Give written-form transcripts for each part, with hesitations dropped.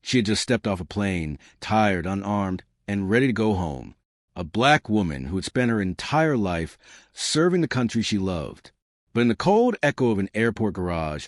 She had just stepped off a plane, tired, unarmed, and ready to go home. A black woman who had spent her entire life serving the country she loved. But in the cold echo of an airport garage,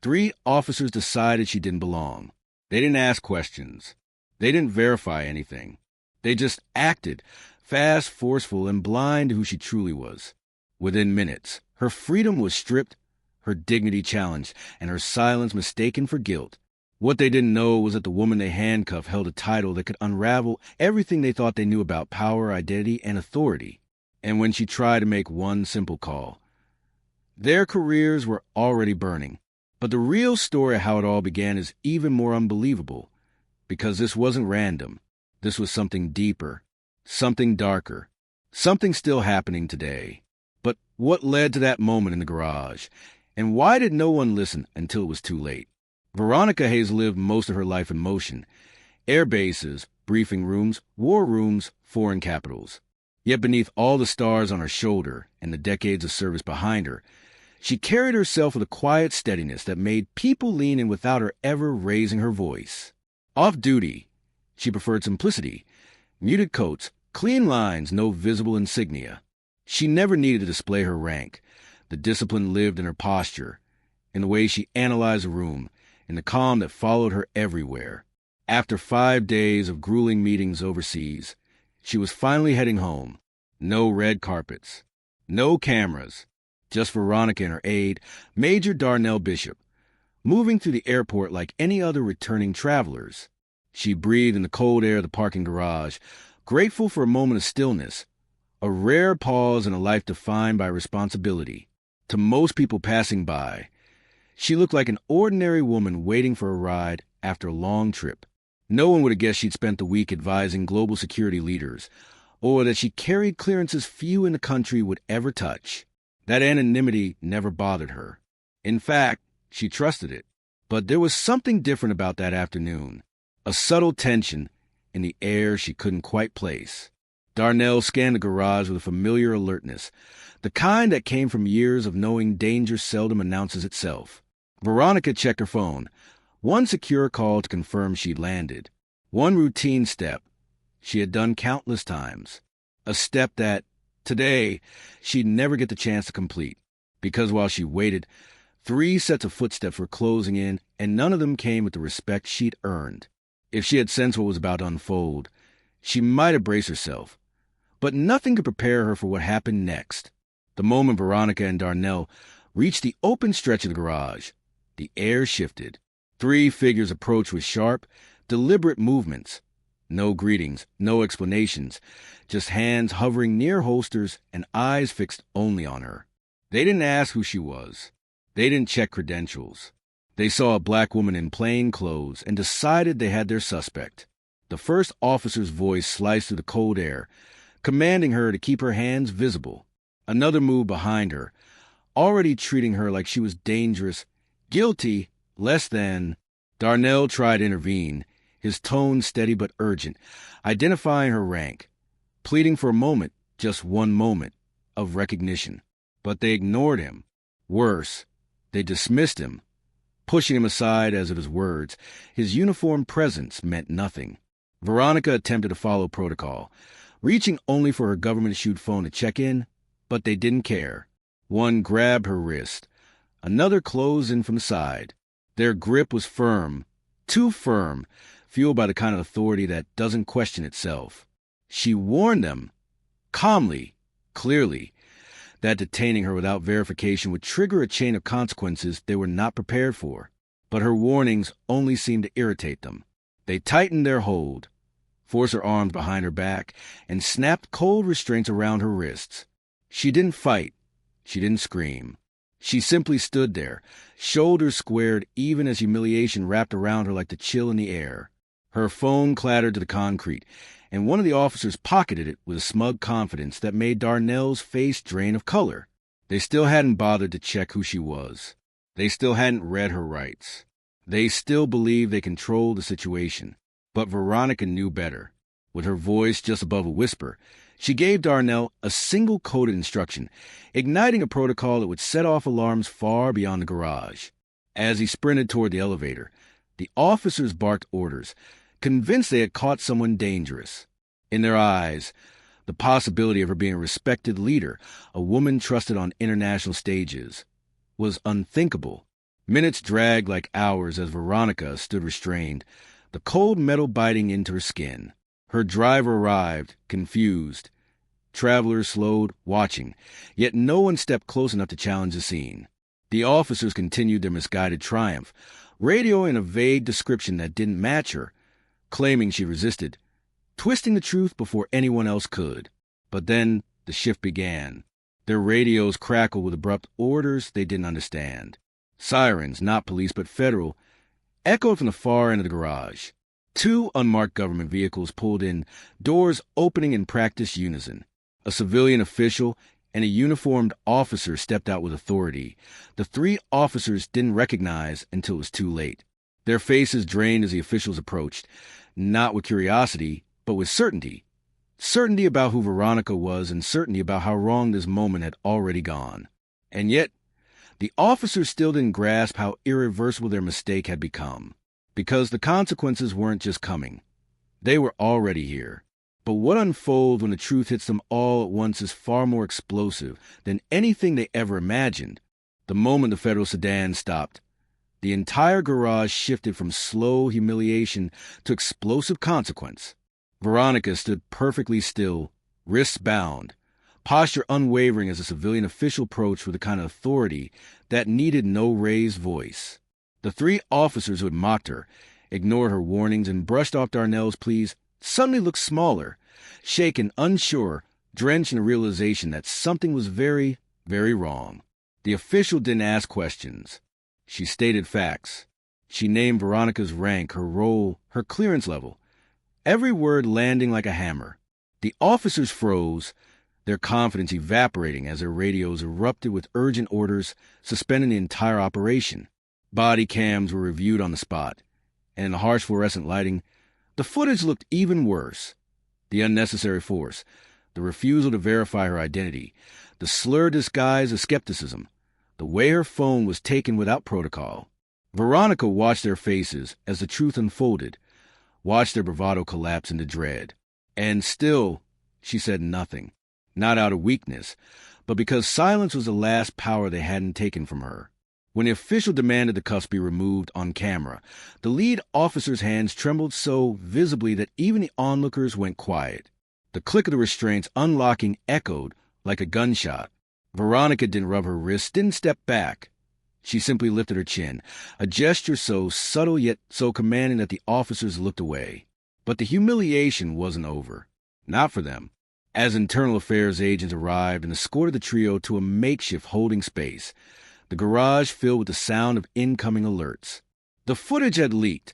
3 officers decided she didn't belong. They didn't ask questions. They didn't verify anything. They just acted, fast, forceful, and blind to who she truly was. Within minutes, her freedom was stripped, her dignity challenged, and her silence mistaken for guilt. What they didn't know was that the woman they handcuffed held a title that could unravel everything they thought they knew about power, identity, and authority. And when she tried to make one simple call, their careers were already burning. But the real story of how it all began is even more unbelievable, because this wasn't random. This was something deeper, something darker, something still happening today. But what led to that moment in the garage? And why did no one listen until it was too late? Veronica has lived most of her life in motion. Air bases, briefing rooms, war rooms, foreign capitals. Yet beneath all the stars on her shoulder and the decades of service behind her, she carried herself with a quiet steadiness that made people lean in without her ever raising her voice. Off duty, she preferred simplicity, muted coats, clean lines, no visible insignia. She never needed to display her rank. The discipline lived in her posture, in the way she analyzed a room, in the calm that followed her everywhere. After 5 days of grueling meetings overseas, she was finally heading home. No red carpets, no cameras, just Veronica and her aide, Major Darnell Bishop, moving through the airport like any other returning travelers. She breathed in the cold air of the parking garage, grateful for a moment of stillness, a rare pause in a life defined by responsibility. To most people passing by, she looked like an ordinary woman waiting for a ride after a long trip. No one would have guessed she'd spent the week advising global security leaders, or that she carried clearances few in the country would ever touch. That anonymity never bothered her. In fact, she trusted it. But there was something different about that afternoon, a subtle tension in the air she couldn't quite place. Darnell scanned the garage with a familiar alertness, the kind that came from years of knowing danger seldom announces itself. Veronica checked her phone. One secure call to confirm she'd landed. One routine step she had done countless times. A step that, today, she'd never get the chance to complete. Because while she waited, 3 sets of footsteps were closing in, and none of them came with the respect she'd earned. If she had sensed what was about to unfold, she might have braced herself. But nothing could prepare her for what happened next. The moment Veronica and Darnell reached the open stretch of the garage, the air shifted. 3 figures approached with sharp, deliberate movements. No greetings, no explanations, just hands hovering near holsters and eyes fixed only on her. They didn't ask who she was. They didn't check credentials. They saw a black woman in plain clothes and decided they had their suspect. The first officer's voice sliced through the cold air, commanding her to keep her hands visible. Another moved behind her, already treating her like she was dangerous, guilty, less than. Darnell tried to intervene, his tone steady but urgent, identifying her rank, pleading for a moment, just one moment, of recognition. But they ignored him. Worse, they dismissed him, pushing him aside as if his words, his uniform presence, meant nothing. Veronica attempted to follow protocol, reaching only for her government-issued phone to check in, but they didn't care. One grabbed her wrist. Another closed in from the side. Their grip was firm, too firm, fueled by the kind of authority that doesn't question itself. She warned them, calmly, clearly, that detaining her without verification would trigger a chain of consequences they were not prepared for. But her warnings only seemed to irritate them. They tightened their hold, forced her arms behind her back, and snapped cold restraints around her wrists. She didn't fight. She didn't scream. She simply stood there, shoulders squared even as humiliation wrapped around her like the chill in the air. Her phone clattered to the concrete, and one of the officers pocketed it with a smug confidence that made Darnell's face drain of color. They still hadn't bothered to check who she was. They still hadn't read her rights. They still believed they controlled the situation. But Veronica knew better. With her voice just above a whisper, she gave Darnell a single coded instruction, igniting a protocol that would set off alarms far beyond the garage. As he sprinted toward the elevator, The officers barked orders, convinced they had caught someone dangerous. In their eyes, the possibility of her being a respected leader, a woman trusted on international stages, was unthinkable. Minutes dragged like hours as Veronica stood restrained, the cold metal biting into her skin. Her driver arrived, confused. Travelers slowed, watching, yet no one stepped close enough to challenge the scene. The officers continued their misguided triumph, radioing a vague description that didn't match her, claiming she resisted, twisting the truth before anyone else could. But then the shift began. Their radios crackled with abrupt orders they didn't understand. Sirens, not police but federal, echoed from the far end of the garage. 2 unmarked government vehicles pulled in, doors opening in practiced unison. A civilian official and a uniformed officer stepped out with authority. The 3 officers didn't recognize until it was too late. Their faces drained as the officials approached, not with curiosity, but with certainty. Certainty about who Veronica was and certainty about how wrong this moment had already gone. And yet, the officers still didn't grasp how irreversible their mistake had become. Because the consequences weren't just coming. They were already here. But what unfolds when the truth hits them all at once is far more explosive than anything they ever imagined. The moment the federal sedan stopped, the entire garage shifted from slow humiliation to explosive consequence. Veronica stood perfectly still, wrists bound, posture unwavering as a civilian official approached with a kind of authority that needed no raised voice. The 3 officers who had mocked her, ignored her warnings, and brushed off Darnell's pleas suddenly looked smaller, shaken, unsure, drenched in a realization that something was very, very wrong. The official didn't ask questions. She stated facts. She named Veronica's rank, her role, her clearance level, every word landing like a hammer. The officers froze, their confidence evaporating as their radios erupted with urgent orders, suspending the entire operation. Body cams were reviewed on the spot, and in the harsh fluorescent lighting, the footage looked even worse. The unnecessary force, the refusal to verify her identity, the slurred disguise of skepticism, the way her phone was taken without protocol. Veronica watched their faces as the truth unfolded, watched their bravado collapse into dread. And still, she said nothing, not out of weakness, but because silence was the last power they hadn't taken from her. When the official demanded the cuffs be removed on camera, the lead officer's hands trembled so visibly that even the onlookers went quiet. The click of the restraints unlocking echoed like a gunshot. Veronica didn't rub her wrists, didn't step back. She simply lifted her chin, a gesture so subtle yet so commanding that the officers looked away. But the humiliation wasn't over. Not for them. As internal affairs agents arrived and escorted the trio to a makeshift holding space, the garage filled with the sound of incoming alerts. The footage had leaked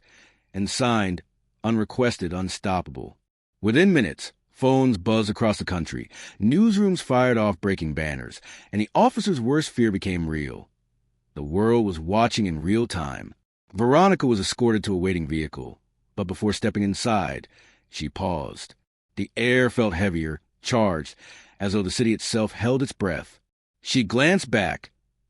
and signed, unrequested, unstoppable. Within minutes, phones buzzed across the country, newsrooms fired off breaking banners, and the officers' worst fear became real. The world was watching in real time. Veronica was escorted to a waiting vehicle, but before stepping inside, she paused. The air felt heavier, charged, as though the city itself held its breath. She glanced back,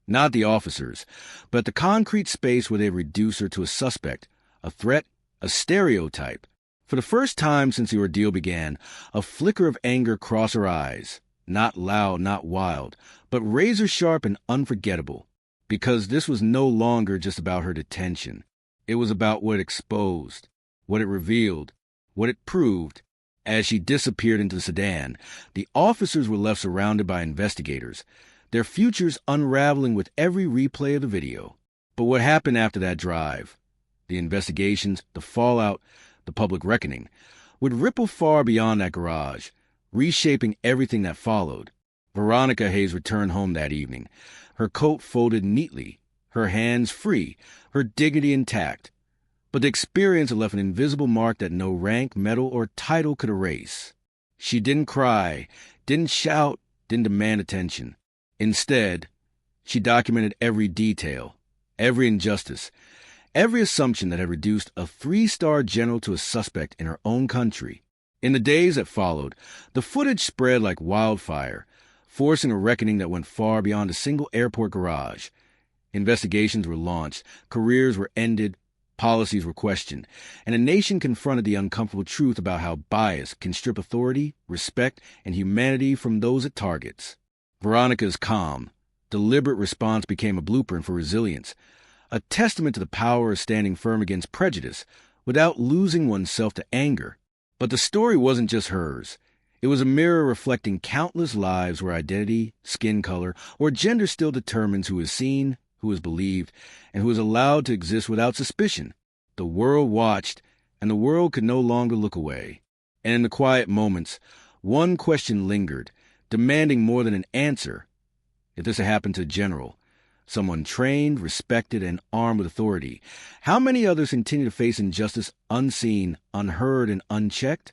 not the officers, but the concrete space where they reduced her to a suspect, a threat, a stereotype. For the first time since the ordeal began, a flicker of anger crossed her eyes, not loud, not wild, but razor-sharp and unforgettable, because this was no longer just about her detention. It was about what it exposed, what it revealed, what it proved. As she disappeared into the sedan, the officers were left surrounded by investigators, their futures unraveling with every replay of the video. But what happened after that drive, the investigations, the fallout, the public reckoning, would ripple far beyond that garage, reshaping everything that followed. Veronica Hayes returned home that evening, her coat folded neatly, her hands free, her dignity intact. But the experience had left an invisible mark that no rank, medal, or title could erase. She didn't cry, didn't shout, didn't demand attention. Instead, she documented every detail, every injustice, every assumption that had reduced a 3-star general to a suspect in her own country. In the days that followed, the footage spread like wildfire, forcing a reckoning that went far beyond a single airport garage. Investigations were launched, careers were ended, Policies were questioned, and a nation confronted the uncomfortable truth about how bias can strip authority, respect, and humanity from those it targets. Veronica's calm, deliberate response became a blueprint for resilience, a testament to the power of standing firm against prejudice without losing oneself to anger. But the story wasn't just hers. It was a mirror reflecting countless lives where identity, skin color, or gender still determines who is seen, who is believed, and who is allowed to exist without suspicion. The world watched, and the world could no longer look away. And in the quiet moments, one question lingered, demanding more than an answer. If this had happened to a general, someone trained, respected, and armed with authority, how many others continue to face injustice unseen, unheard, and unchecked?